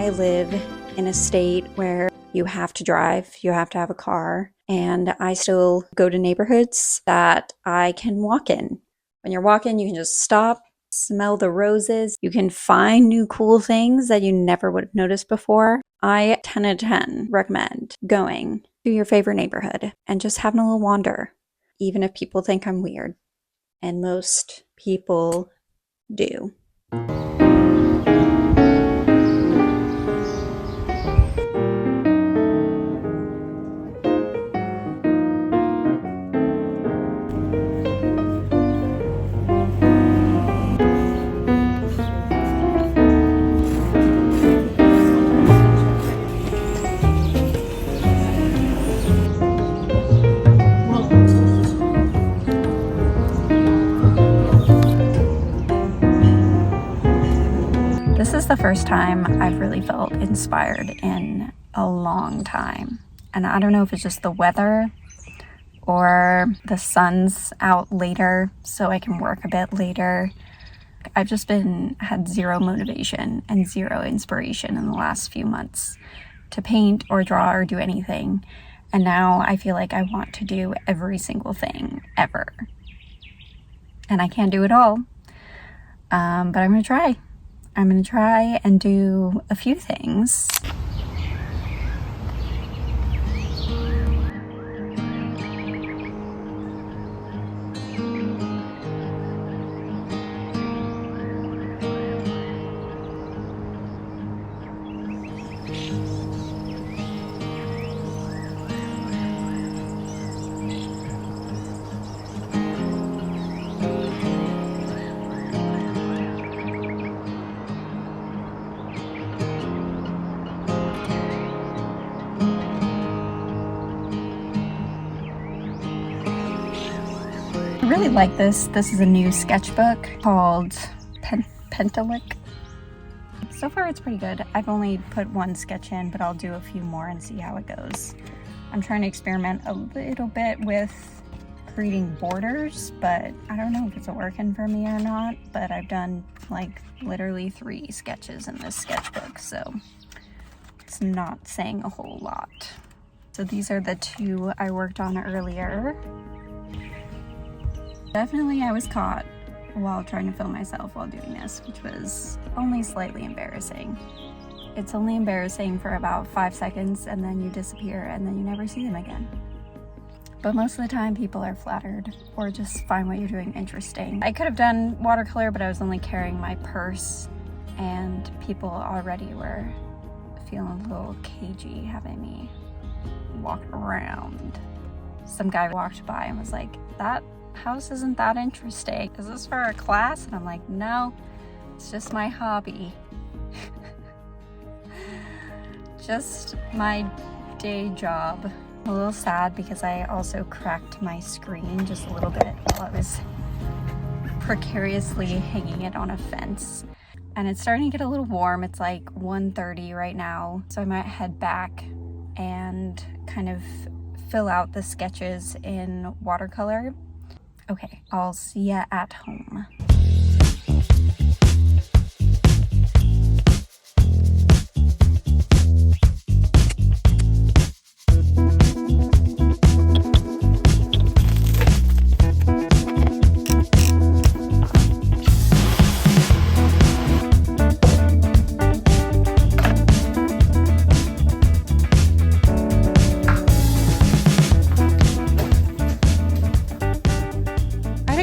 I live in a state where you have to drive, you have to have a car, and I still go to neighborhoods that I can walk in. When you're walking, you can just stop, smell the roses. You can find new cool things that you never would have noticed before. I 10 out of 10 recommend going to your favorite neighborhood and just having a little wander, even if people think I'm weird. And most people do. This is the first time I've really felt inspired in a long time. And I don't know if it's just the weather or the sun's out later so I can work a bit later. I've just had zero motivation and zero inspiration in the last few months to paint or draw or do anything. And now I feel like I want to do every single thing ever. And I can't do it all, but I'm gonna try. I'm gonna try and do a few things. I really like this. This is a new sketchbook called Pentalic. So far it's pretty good. I've only put one sketch in, but I'll do a few more and see how it goes. I'm trying to experiment a little bit with creating borders, but I don't know if it's working for me or not, but I've done like literally 3 sketches in this sketchbook, so it's not saying a whole lot. So these are the 2 I worked on earlier. Definitely I was caught while trying to film myself while doing this, which was only slightly embarrassing. It's only embarrassing for about 5 seconds and then you disappear and then you never see them again. But most of the time people are flattered or just find what you're doing interesting. I could have done watercolor, but I was only carrying my purse and people already were feeling a little cagey having me walk around. Some guy walked by and was like, "That house isn't that interesting. Is this for a class?" And I'm like, "No, it's just my hobby." Just my day job. I'm a little sad because I also cracked my screen just a little bit while I was precariously hanging it on a fence. And it's starting to get a little warm. It's like 1:30 right now. So I might head back and kind of fill out the sketches in watercolor. Okay, I'll see ya at home.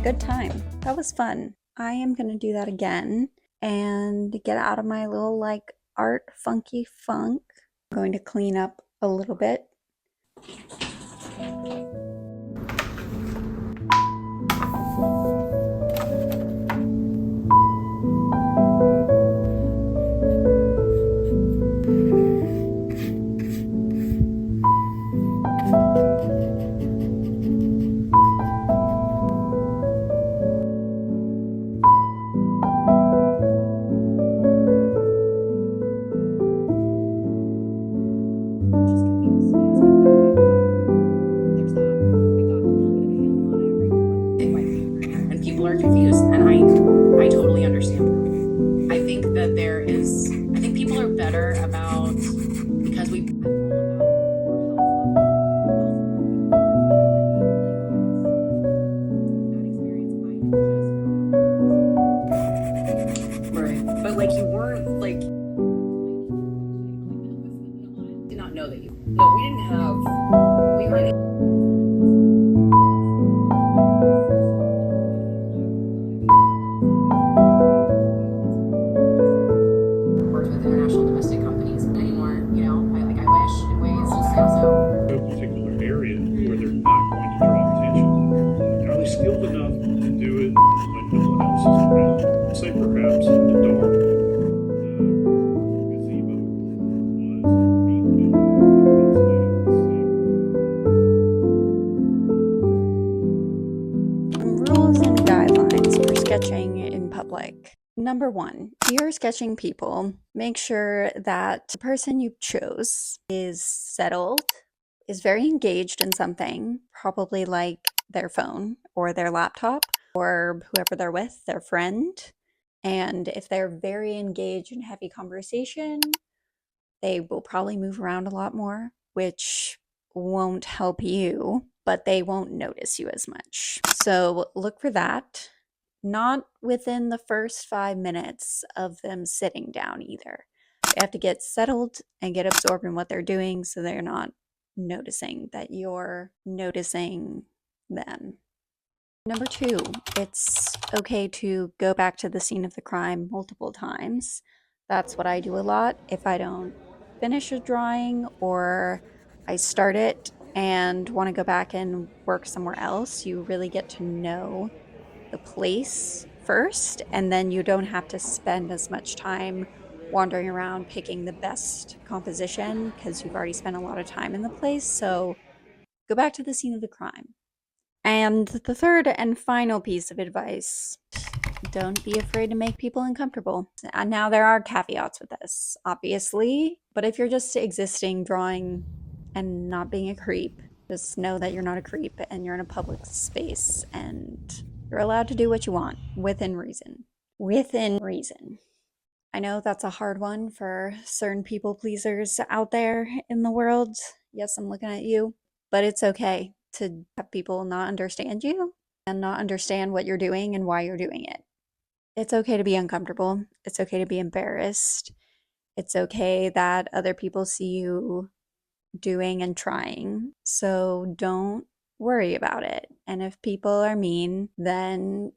Good time. That was fun. I am gonna do that again and get out of my little like art funky funk. I'm going to clean up a little bit. There's that. about, because we right, but like you weren't like did not know that you no we didn't have we were worked with international domestic companies anymore, you know. I wish in ways just also a particular area where they're not going to draw attention. Are they skilled enough to do it when no one else is around? Say perhaps in the dark, the gazebo was being built Rules and guidelines for sketching in public. Number 1, if you're sketching people, make sure that the person you chose is settled, is very engaged in something, probably like their phone or their laptop or whoever they're with, their friend. And if they're very engaged in heavy conversation, they will probably move around a lot more, which won't help you, but they won't notice you as much. So look for that. Not within the first 5 minutes of them sitting down either. They have to get settled and get absorbed in what they're doing so they're not noticing that you're noticing them. Number 2, it's okay to go back to the scene of the crime multiple times. That's what I do a lot. If I don't finish a drawing or I start it and want to go back and work somewhere else, you really get to know the place first, and then you don't have to spend as much time wandering around picking the best composition because you've already spent a lot of time in the place. So go back to the scene of the crime. And the third and final piece of advice, don't be afraid to make people uncomfortable. And now there are caveats with this, obviously, but if you're just existing, drawing, and not being a creep, just know that you're not a creep and you're in a public space and you're allowed to do what you want within reason. Within reason. I know that's a hard one for certain people pleasers out there in the world. Yes, I'm looking at you, but it's okay to have people not understand you and not understand what you're doing and why you're doing it. It's okay to be uncomfortable. It's okay to be embarrassed. It's okay that other people see you doing and trying. So don't worry about it. And if people are mean, then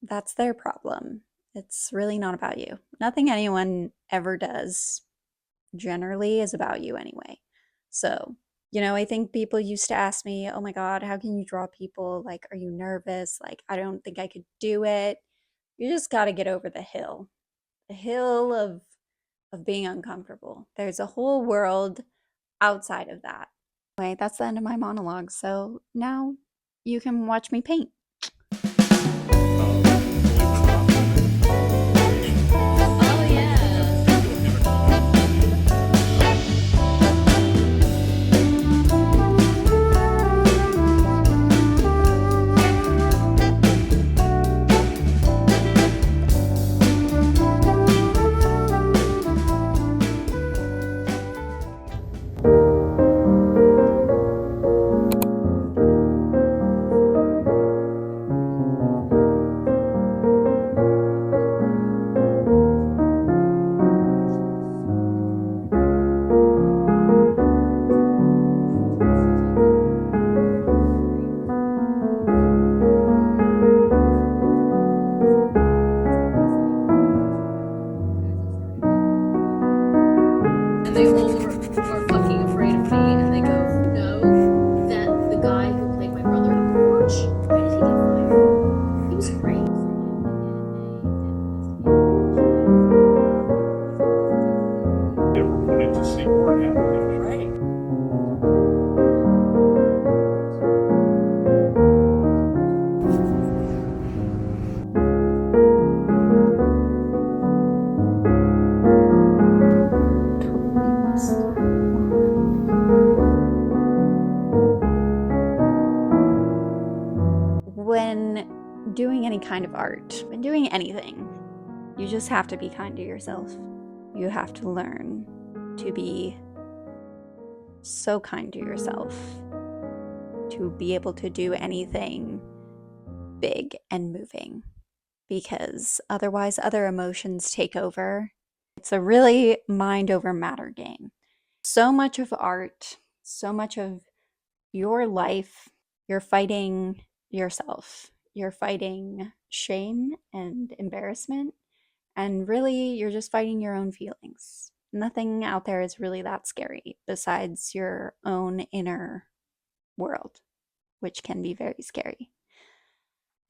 that's their problem. It's really not about you. Nothing anyone ever does generally is about you anyway. So, I think people used to ask me, oh my God, how can you draw people? Like, are you nervous? Like, I don't think I could do it. You just got to get over the hill of being uncomfortable. There's a whole world outside of that. Anyway, that's the end of my monologue. So now you can watch me paint. and they all were fucking afraid of me, and they go, no, that the guy who played my brother on Porch, why did he get fired? He was great. Never wanted to see more application. Right. When doing any kind of art, when doing anything, you just have to be kind to yourself. You have to learn to be so kind to yourself, to be able to do anything big and moving, because otherwise other emotions take over. It's a really mind over matter game. So much of art, so much of your life, you're fighting yourself. You're fighting shame and embarrassment, and really you're just fighting your own feelings. Nothing out there is really that scary besides your own inner world, which can be very scary.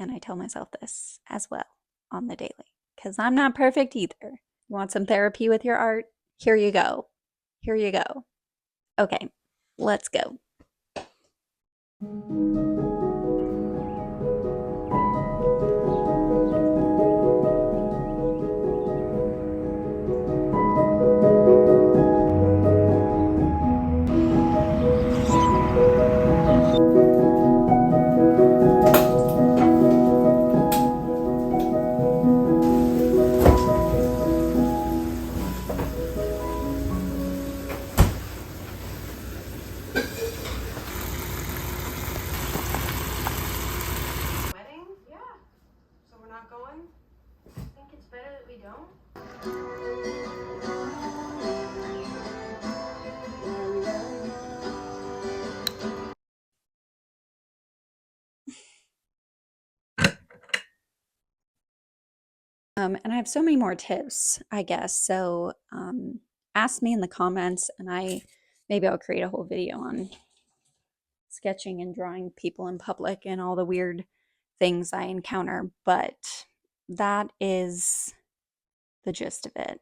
And I tell myself this as well on the daily, because I'm not perfect either. You want some therapy with your art? Here you go. Here you go. Okay, let's go. Wedding? Yeah. So we're not going? I think it's better that we don't. And I have so many more tips, I guess. So ask me in the comments, and maybe I'll create a whole video on sketching and drawing people in public and all the weird things I encounter. But that is the gist of it.